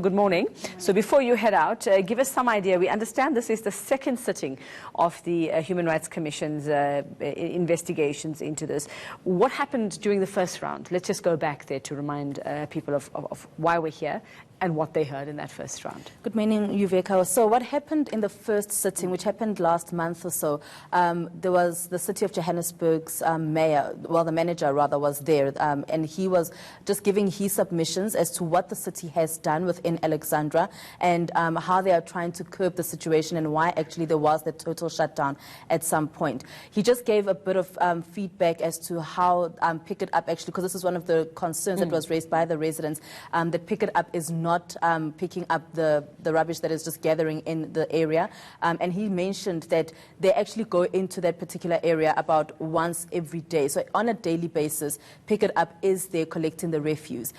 Good morning. So before you head out, give us some idea. We understand this is the second sitting of the Human Rights Commission's investigations into this. What happened during the first round? Let's just go back there to remind people of why we're here and what they heard in that first round. Good morning, Yuveka. So what happened in the first sitting, which happened last month or so, there was the City of Johannesburg's mayor, well, the manager rather, was there, and he was just giving his submissions as to what the city has done within Alexandra and how they are trying to curb the situation and why actually there was the total shutdown at some point. He just gave a bit of feedback as to how Pick It Up actually, because this is one of the concerns that was raised by the residents, that Pick It Up is not picking up the rubbish that is just gathering in the area. And he mentioned that they actually go into that particular area about once every day. So on a daily basis, Pick It Up is there collecting the refuse.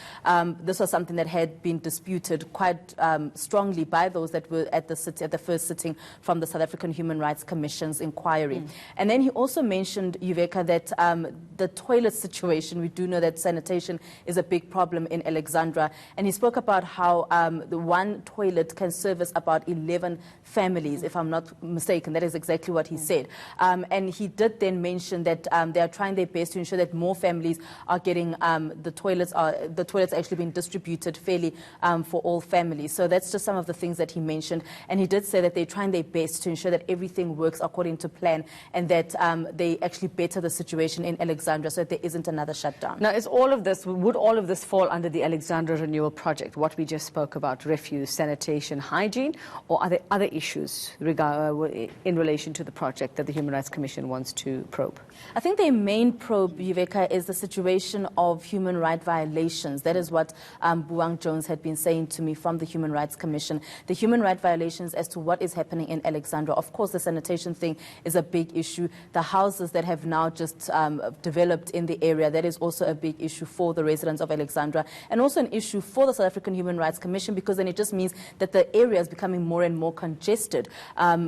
This was something that had been disputed quite strongly by those that were at the first sitting from the South African Human Rights Commission's inquiry. And then he also mentioned, Yuveka, that the toilet situation, we do know that sanitation is a big problem in Alexandra. And he spoke about how the one toilet can service about 11 families, if I'm not mistaken. That is exactly what he said. And he did then mention that they are trying their best to ensure that more families are getting the toilets actually being distributed fairly for all families. So that's just some of the things that he mentioned. And he did say that they're trying their best to ensure that everything works according to plan and that they actually better the situation in Alexandra so that there isn't another shutdown. Now, would all of this fall under the Alexandra Renewal Project, what we just spoke about, refuse, sanitation, hygiene, or are there other issues in relation to the project that the Human Rights Commission wants to probe? I think their main probe, Yuveka, is the situation of human rights violations. That is what Buang Jones had been saying to me from the Human Rights Commission. The human rights violations as to what is happening in Alexandra. Of course, the sanitation thing is a big issue. The houses that have now just developed in the area, that is also a big issue for the residents of Alexandra, and also an issue for the South African Human Rights Commission, because then it just means that the area is becoming more and more congested.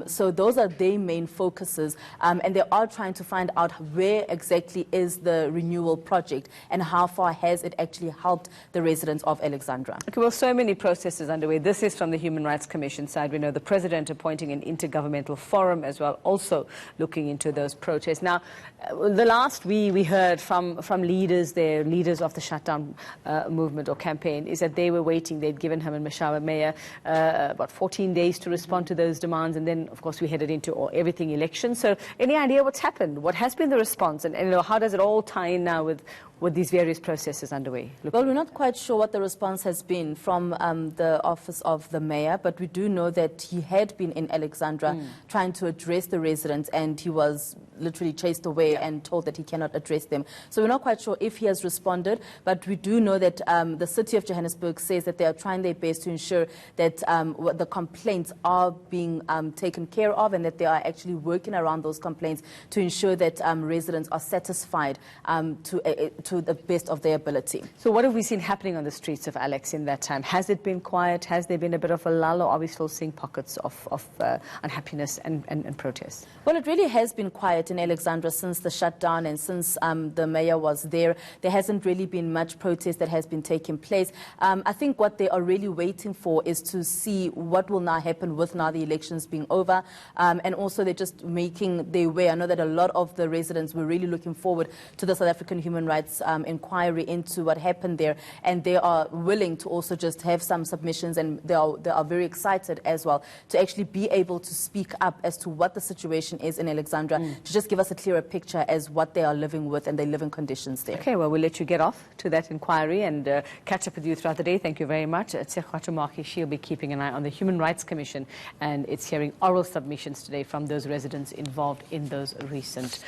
So those are their main focuses, and they are trying to find out where exactly is the renewal project and how far has it actually helped the residents of Alexandra. Okay, well, so many processes underway. This is from the Human Rights Commission side. We know the President appointing an intergovernmental forum as well, also looking into those protests. Now, the last we heard from leaders there, leaders of the shutdown movement or campaign, is that they were waiting. They'd given Herman Mashaba Mayor about 14 days to respond to those demands, and then, of course, we headed into everything elections. So any idea what's happened? What has been the response? And how does it all tie in now with these various processes underway? Well, we're not quite sure what the response has been from the office of the mayor, but we do know that he had been in Alexandra trying to address the residents, and he was literally chased away and told that he cannot address them. So we're not quite sure if he has responded, but we do know that the City of Johannesburg says that they are trying their best to ensure that the complaints are being taken care of and that they are actually working around those complaints to ensure that residents are satisfied to the best of their ability. So what have we seen happening on the streets of Alex in that time? Has it been quiet? Has there been a bit of a lull, or are we still seeing pockets of unhappiness and protests? Well, it really has been quiet in Alexandra since the shutdown and since the mayor was there. There hasn't really been much protest that has been taking place. I think what they are really waiting for is to see what will now happen with now the elections being over. And also they're just making their way. I know that a lot of the residents were really looking forward to the South African Human Rights inquiry into what happened there. And they are willing to also just have some submissions, and they are very excited as well to actually be able to speak up as to what the situation is in Alexandra, to just give us a clearer picture as what they are living with and their living conditions there. Okay, well, we'll let you get off to that inquiry and catch up with you throughout the day. Thank you very much. Tshegohaco Moagi, she'll be keeping an eye on the Human Rights Commission, and it's hearing oral submissions today from those residents involved in those recent